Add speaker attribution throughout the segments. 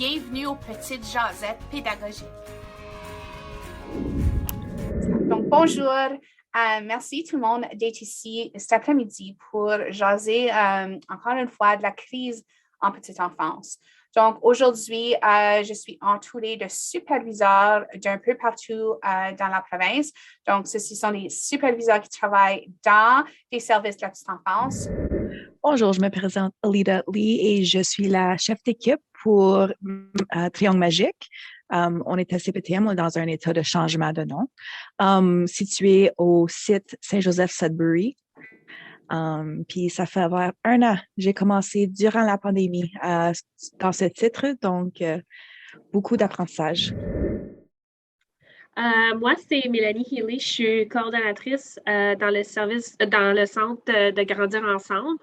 Speaker 1: Bienvenue aux Petites Jasettes pédagogiques. Donc, bonjour. Merci tout le monde d'être ici cet après-midi pour jaser encore une fois de la crise en petite enfance. Donc, aujourd'hui, je suis entourée de superviseurs d'un peu partout dans la province. Donc, ceux-ci sont des superviseurs qui travaillent dans les services de la petite enfance.
Speaker 2: Bonjour, je me présente Alida Lee et je suis la chef d'équipe pour Triangle Magique. On est à CPTM, on est dans un état de changement de nom, situé au site Saint-Joseph-Sudbury. Puis ça fait avoir 1 an. J'ai commencé durant la pandémie dans ce titre, donc beaucoup d'apprentissage.
Speaker 3: Moi, c'est Mélanie Healy. Je suis coordonnatrice dans le centre de Grandir Ensemble.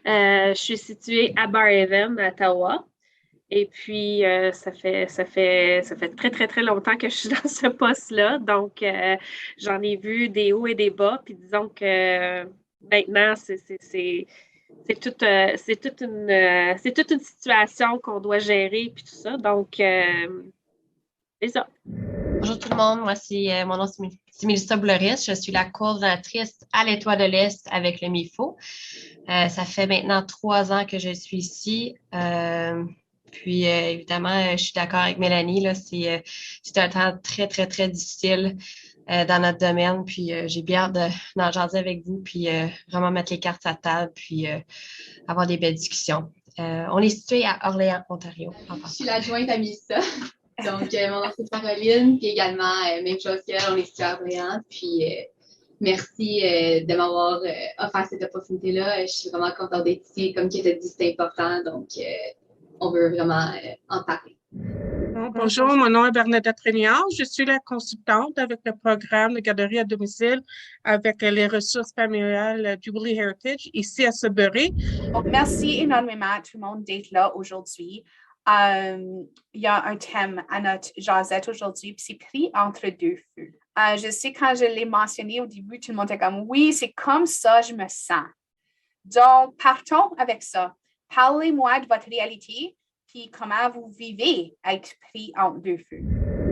Speaker 3: Je suis située à Barrhaven, à Ottawa. Et puis, ça fait très, très, très longtemps que je suis dans ce poste-là. Donc, j'en ai vu des hauts et des bas. Puis disons que maintenant, c'est toute une situation qu'on doit gérer puis tout ça. Donc, c'est ça.
Speaker 4: Bonjour tout le monde, moi mon nom c'est Mélissa Bouloris, je suis la coordonnatrice à l'Étoile de l'Est avec le MIFO. Ça fait maintenant 3 ans que je suis ici. Puis évidemment, je suis d'accord avec Mélanie, là, c'est un temps très, très, très difficile dans notre domaine. Puis j'ai bien hâte d'en jaser avec vous, puis vraiment mettre les cartes à table, puis avoir des belles discussions. On est situé à Orléans, Ontario.
Speaker 5: Je suis l'adjointe à Mélissa. Donc, mon nom c'est Caroline, puis également, même chose qu'elle, on est situé à Orléans. Puis, merci de m'avoir offert cette opportunité-là. Je suis vraiment contente d'être ici. Comme tu as dit, c'est important. Donc, on veut vraiment en parler.
Speaker 6: Bonjour, mon nom est Bernadette Régnard. Je suis la consultante avec le programme de garderie à domicile avec les ressources familiales Jubilee Heritage ici à Sudbury.
Speaker 1: Donc, merci énormément à tout le monde d'être là aujourd'hui. Il y a un thème à notre jasette aujourd'hui, puis c'est pris entre deux feux. Je sais quand je l'ai mentionné au début, tout le monde était comme oui, c'est comme ça je me sens. Donc, partons avec ça. Parlez-moi de votre réalité, puis comment vous vivez être pris entre deux feux.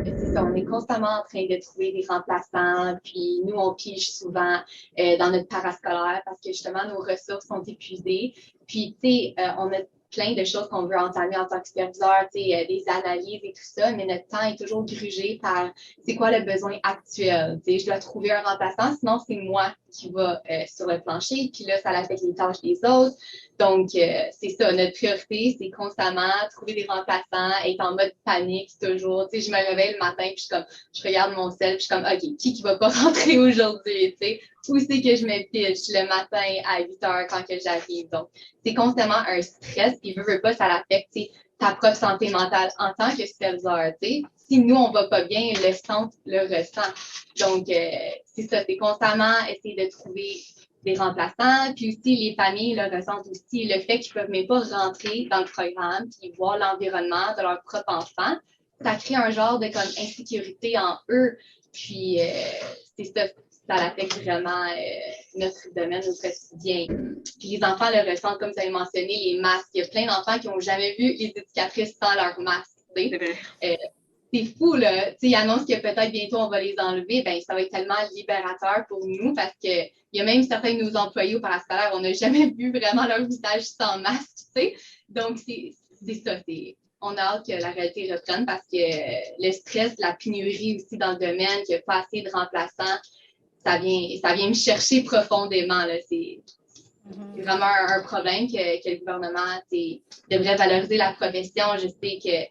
Speaker 5: C'est ça, on est constamment en train de trouver des remplaçants, puis nous, on pige souvent dans notre parascolaire parce que justement, nos ressources sont épuisées. Puis, tu sais, on a plein de choses qu'on veut entamer en tant que superviseur, des analyses et tout ça, mais notre temps est toujours grugé par c'est quoi le besoin actuel. Je dois trouver un remplaçant, sinon c'est moi qui va sur le plancher, puis là, ça affecte les tâches des autres. Donc, c'est ça, notre priorité, c'est constamment trouver des remplaçants, être en mode panique toujours. Je me réveille le matin, puis je regarde mon cell, puis je suis comme, OK, qui va pas rentrer aujourd'hui, où c'est que je me pitch le matin à 8 heures quand que j'arrive. Donc, c'est constamment un stress, puis veut pas, ça l'affecte ta propre santé mentale en tant que superviseur. Si nous, on va pas bien, le centre le ressent. Donc, c'est ça, c'est constamment essayer de trouver des remplaçants, puis aussi les familles le ressentent aussi le fait qu'ils peuvent même pas rentrer dans le programme puis voir l'environnement de leur propre enfant. Ça crée un genre de comme insécurité en eux, puis c'est ça, ça affecte vraiment notre domaine au quotidien. Puis les enfants le ressentent, comme vous avez mentionné, les masques. Il y a plein d'enfants qui n'ont jamais vu les éducatrices sans leur masque. C'est fou, là. Ils annoncent que peut-être bientôt on va les enlever. Ben, ça va être tellement libérateur pour nous parce que il y a même certains de nos employés au parascolaire, on n'a jamais vu vraiment leur visage sans masque, Donc, c'est ça. On a hâte que la réalité reprenne parce que le stress, la pénurie aussi dans le domaine, qu'il n'y a pas assez de remplaçants, ça vient me chercher profondément, là. C'est vraiment un problème que le gouvernement devrait valoriser la profession. Je sais que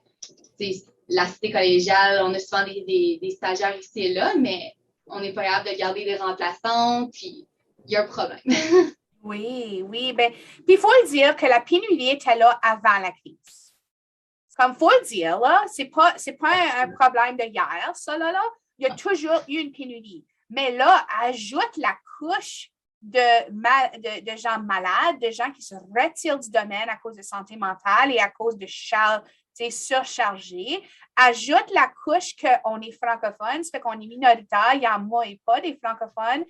Speaker 5: la cité collégiale, on a souvent des stagiaires ici et là, mais on n'est pas capable de garder des remplaçants, puis il y a un problème.
Speaker 1: Oui. Ben, puis il faut le dire que la pénurie était là avant la crise. Comme il faut le dire, là, c'est pas un problème de hier, ça, là. Il y a toujours eu une pénurie. Mais là, ajoute la couche de gens malades, de gens qui se retirent du domaine à cause de santé mentale et à cause de surchargés. Ajoute la couche qu'on est francophone, ça fait qu'on est minoritaire, il y en a et pas des francophones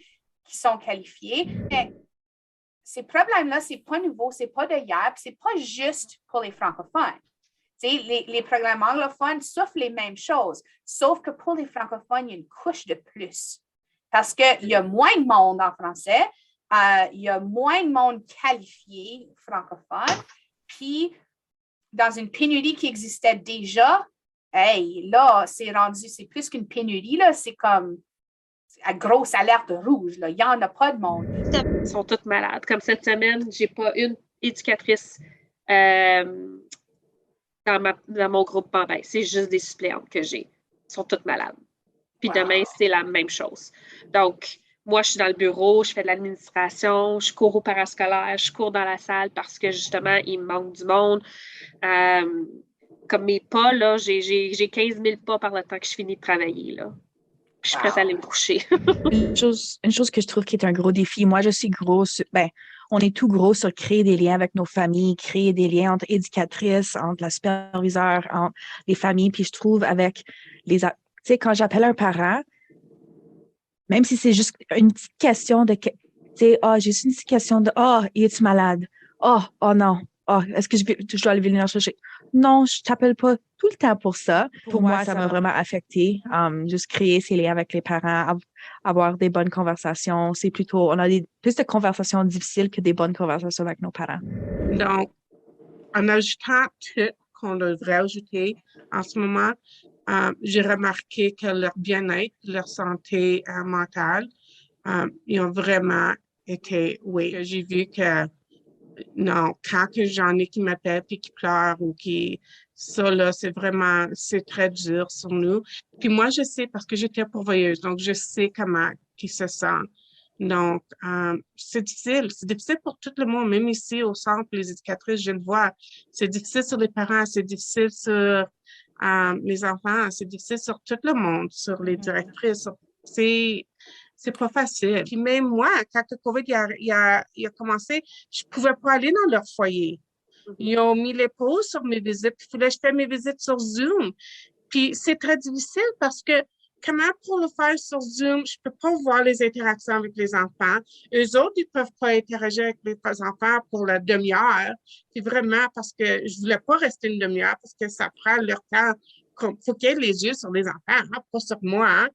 Speaker 1: qui sont qualifiés. Mais ces problèmes-là, c'est pas nouveau, c'est pas de hier, c'est pas juste pour les francophones. Les programmes anglophones souffrent les mêmes choses, sauf que pour les francophones, il y a une couche de plus. Parce qu'il y a moins de monde en français, il y a moins de monde qualifié francophone, puis dans une pénurie qui existait déjà, là, c'est plus qu'une pénurie, là, c'est comme à grosse alerte rouge, là. Il n'y en a pas de monde.
Speaker 3: Ils sont toutes malades. Comme cette semaine, je n'ai pas une éducatrice dans mon groupe. Ben, c'est juste des suppléantes que j'ai. Ils sont toutes malades. Puis demain, c'est la même chose. Donc, moi, je suis dans le bureau, je fais de l'administration, je cours au parascolaire, je cours dans la salle parce que justement, il me manque du monde. Comme mes pas, là, j'ai 15 000 pas par le temps que je finis de travailler, là. Puis je suis prête à aller me coucher.
Speaker 2: Une chose que je trouve qui est un gros défi, moi, je suis grosse, on est tout gros sur créer des liens avec nos familles, créer des liens entre éducatrices, entre la superviseure, entre les familles. Puis je trouve avec tu sais, quand j'appelle un parent, même si c'est juste une petite question de, tu sais, j'ai juste une petite question de, es-tu malade? Oh non. Est-ce que je dois aller venir chercher? Non, je t'appelle pas tout le temps pour ça. Pour moi, ça m'a vraiment affecté. Juste créer ces liens avec les parents, avoir des bonnes conversations. C'est plutôt, on a plus de conversations difficiles que des bonnes conversations avec nos parents.
Speaker 6: Donc, en ajoutant tout qu'on devrait ajouter en ce moment, j'ai remarqué que leur bien-être, leur santé mentale, ils ont vraiment été, j'ai vu que non, quand que j'en ai qui m'appellent puis qui pleurent ou ça là, c'est très dur sur nous. Puis moi, je sais parce que j'étais pourvoyeuse, donc je sais comment ils se sentent. Donc, c'est difficile pour tout le monde, même ici au centre, les éducatrices, je le vois. C'est difficile sur les parents, c'est difficile sur les enfants, c'est difficile sur tout le monde, sur les directrices. C'est pas facile. Puis même moi, quand le COVID il a commencé, je pouvais pas aller dans leur foyer. Ils ont mis les pauses sur mes visites, puis il fallait que je fasse mes visites sur Zoom. Puis c'est très difficile parce que comment pour le faire sur Zoom, je peux pas voir les interactions avec les enfants. Eux autres, ils peuvent pas interagir avec les enfants pour la demi-heure. Puis vraiment, parce que je voulais pas rester une demi-heure parce que ça prend leur temps. Faut qu'ils aient les yeux sur les enfants, pas sur moi, hein.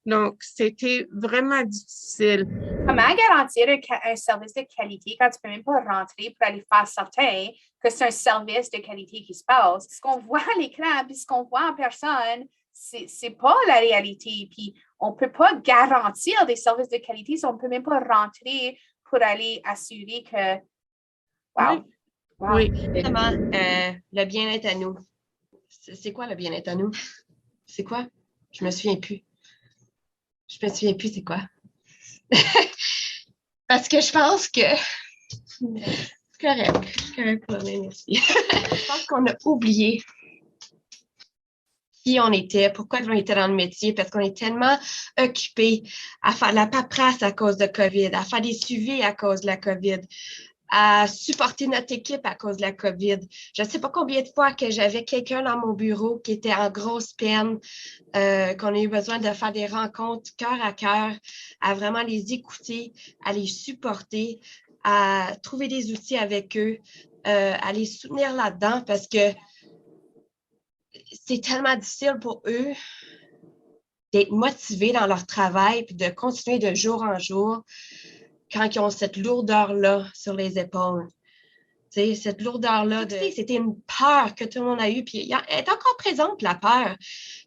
Speaker 6: Donc, c'était vraiment difficile.
Speaker 1: Comment garantir un service de qualité quand tu ne peux même pas rentrer pour aller faire certain que c'est un service de qualité qui se passe? Ce qu'on voit à l'écran puis ce qu'on voit en personne, c'est pas la réalité. Puis, on ne peut pas garantir des services de qualité si on ne peut même pas rentrer pour aller assurer que... Wow!
Speaker 6: Oui.
Speaker 4: Vraiment, le bien-être à nous. C'est quoi le bien-être à nous? C'est quoi? Je me souviens plus. Je me souviens plus c'est quoi. Parce que je pense que... C'est correct pour moi, merci. Je pense qu'on a oublié qui on était, pourquoi on était dans le métier, parce qu'on est tellement occupés à faire la paperasse à cause de COVID, à faire des suivis à cause de la COVID, à supporter notre équipe à cause de la COVID. Je ne sais pas combien de fois que j'avais quelqu'un dans mon bureau qui était en grosse peine, qu'on a eu besoin de faire des rencontres cœur à cœur, à vraiment les écouter, à les supporter, à trouver des outils avec eux, à les soutenir là-dedans parce que c'est tellement difficile pour eux d'être motivés dans leur travail puis de continuer de jour en jour quand ils ont cette lourdeur-là sur les épaules. Tu sais, cette lourdeur-là, c'était une peur que tout le monde a eue, puis elle est encore présente, la peur.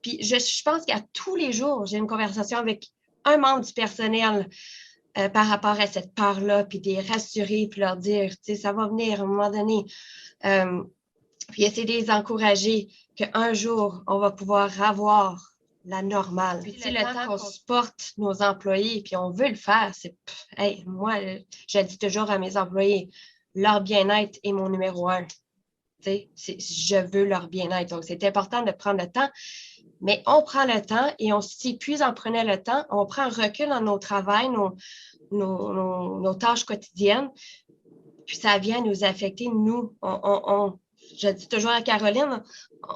Speaker 4: Puis je pense qu'à tous les jours, j'ai une conversation avec un membre du personnel par rapport à cette peur-là, puis de les rassurer, puis leur dire, tu sais, ça va venir à un moment donné. Puis essayer de les encourager qu'un jour, on va pouvoir avoir la normale. Puis le temps qu'on supporte nos employés, puis on veut le faire, c'est... moi, je dis toujours à mes employés, leur bien-être est mon numéro 1. Je veux leur bien-être. Donc, c'est important de prendre le temps, mais on prend le temps et on s'épuise en prenant le temps. On prend un recul dans nos travails, nos tâches quotidiennes, puis ça vient nous affecter, nous. Je dis toujours à Caroline,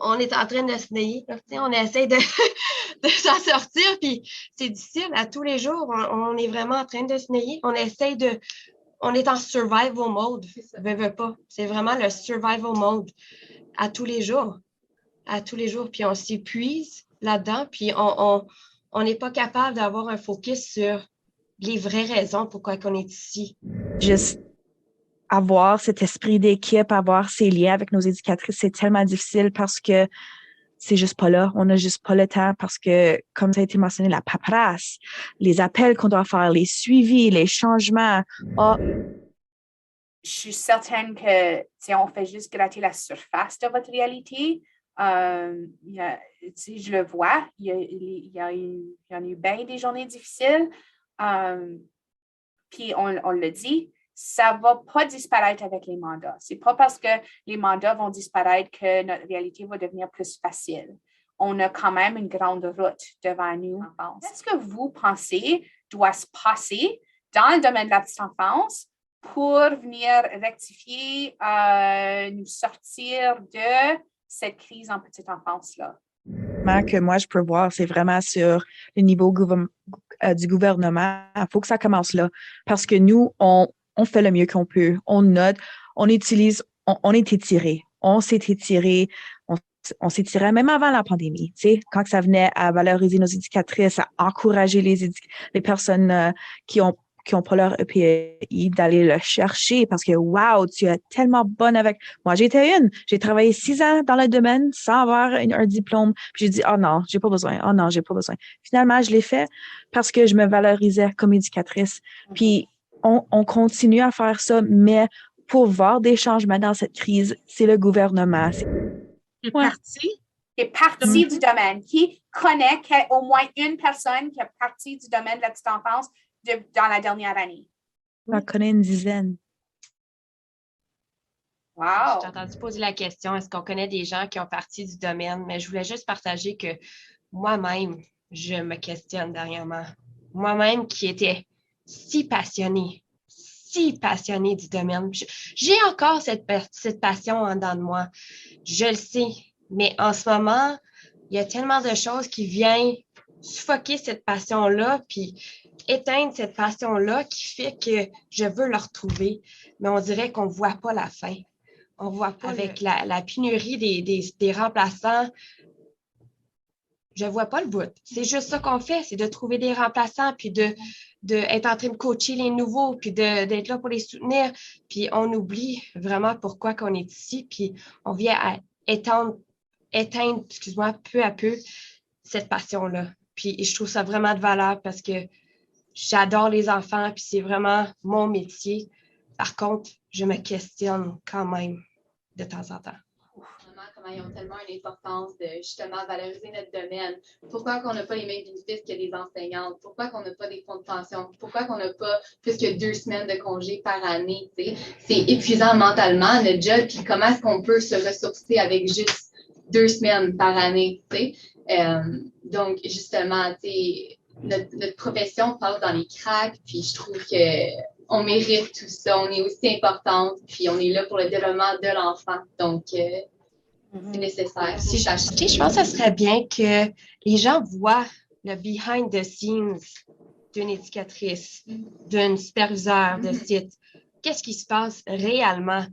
Speaker 4: on est en train de se nailler. On essaie de s'en sortir, puis c'est difficile. À tous les jours, on est vraiment en train de se nailler. On est en survival mode. Veux pas. C'est vraiment le survival mode à tous les jours. à tous les jours, puis on s'épuise là-dedans, puis on n'est pas capable d'avoir un focus sur les vraies raisons pourquoi on est ici.
Speaker 2: Juste avoir cet esprit d'équipe, avoir ces liens avec nos éducatrices, c'est tellement difficile parce que c'est juste pas là. On n'a juste pas le temps parce que, comme ça a été mentionné, la paperasse, les appels qu'on doit faire, les suivis, les changements.
Speaker 1: Je suis certaine que on fait juste gratter la surface de votre réalité. Je le vois, il y en a eu bien des journées difficiles. Puis on le dit, ça ne va pas disparaître avec les mandats. Ce n'est pas parce que les mandats vont disparaître que notre réalité va devenir plus facile. On a quand même une grande route devant nous. Qu'est-ce que vous pensez doit se passer dans le domaine de la petite enfance pour venir rectifier, nous sortir de cette crise en petite enfance-là?
Speaker 2: Que moi, je peux voir, c'est vraiment sur le niveau du gouvernement. Il faut que ça commence là. Parce que nous, on fait le mieux qu'on peut. On note, on utilise, on est étiré. On s'est étiré. On s'étirait même avant la pandémie. Tu sais, quand ça venait à valoriser nos éducatrices, à encourager les personnes qui ont pas leur EPI d'aller le chercher parce que, wow, tu es tellement bonne avec... Moi, j'ai travaillé 6 ans dans le domaine sans avoir un diplôme. Puis j'ai dit, oh non, j'ai pas besoin. Oh non, j'ai pas besoin. Finalement, je l'ai fait parce que je me valorisais comme éducatrice. Puis on continue à faire ça, mais pour voir des changements dans cette crise, c'est le gouvernement.
Speaker 6: C'est parti?
Speaker 1: C'est partie du domaine. Qui connaît au moins une personne qui est partie du domaine de la petite enfance dans la dernière année?
Speaker 2: J'en connais une dizaine.
Speaker 1: Wow!
Speaker 4: J'ai entendu poser la question, est-ce qu'on connaît des gens qui ont parti du domaine? Mais je voulais juste partager que moi-même, je me questionne dernièrement. Moi-même qui étais si passionnée du domaine. J'ai encore cette passion en dedans de moi. Je le sais. Mais en ce moment, il y a tellement de choses qui viennent suffoquer cette passion-là, puis éteindre cette passion-là qui fait que je veux le retrouver. Mais on dirait qu'on ne voit pas la fin. On voit pas avec la pénurie des remplaçants. Je ne vois pas le bout. C'est juste ça qu'on fait, c'est de trouver des remplaçants, puis d'être en train de coacher les nouveaux, puis d'être là pour les soutenir. Puis on oublie vraiment pourquoi qu'on est ici, puis on vient à éteindre, excuse-moi, peu à peu, cette passion-là. Puis je trouve ça vraiment de valeur parce que j'adore les enfants, puis c'est vraiment mon métier. Par contre, je me questionne quand même de temps en temps.
Speaker 5: Comment ils ont tellement une importance de justement valoriser notre domaine. Pourquoi qu'on n'a pas les mêmes bénéfices que les enseignantes? Pourquoi qu'on n'a pas des fonds de pension? Pourquoi qu'on n'a pas plus que 2 semaines de congé par année? T'sais? C'est épuisant mentalement, notre job, puis comment est-ce qu'on peut se ressourcer avec juste 2 semaines par année? Donc, justement, notre profession passe dans les cracks, puis je trouve qu'on mérite tout ça. On est aussi importante, puis on est là pour le développement de l'enfant. Donc, c'est nécessaire.
Speaker 4: Si je pense que ce serait bien que les gens voient le behind the scenes d'une éducatrice, d'un superviseur de site. Qu'est-ce qui se passe réellement?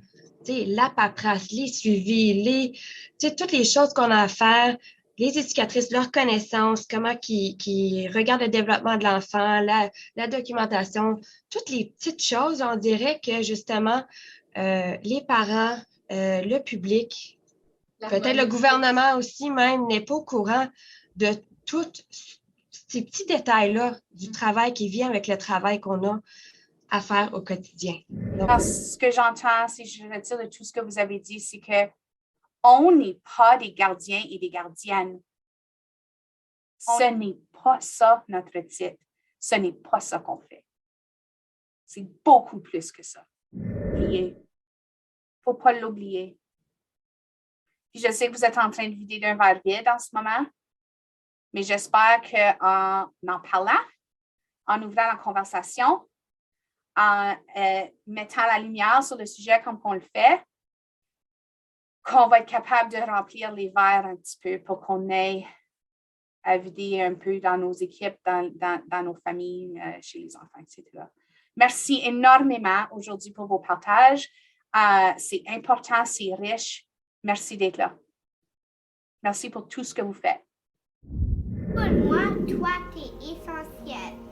Speaker 4: La paperasse, les suivis, toutes les choses qu'on a à faire, les éducatrices, leur connaissance, comment qui regardent le développement de l'enfant, la documentation, toutes les petites choses, on dirait que justement, les parents, le public, peut-être le gouvernement aussi même n'est pas au courant de tous ces petits détails-là du travail qui vient avec le travail qu'on a à faire au quotidien. Donc,
Speaker 1: ce que j'entends, si je retire de tout ce que vous avez dit, c'est qu'on n'est pas des gardiens et des gardiennes. Ce n'est pas ça notre titre. Ce n'est pas ça qu'on fait. C'est beaucoup plus que ça. Il ne faut pas l'oublier. Puis je sais que vous êtes en train de vider d'un verre vide en ce moment, mais j'espère qu'en en parlant, en ouvrant la conversation, en mettant la lumière sur le sujet comme on le fait, qu'on va être capable de remplir les verres un petit peu pour qu'on ait à vider un peu dans nos équipes, dans nos familles, chez les enfants, etc. Merci énormément aujourd'hui pour vos partages. C'est important, c'est riche. Merci d'être là. Merci pour tout ce que vous faites.
Speaker 7: Pour moi, toi, t'es essentiel.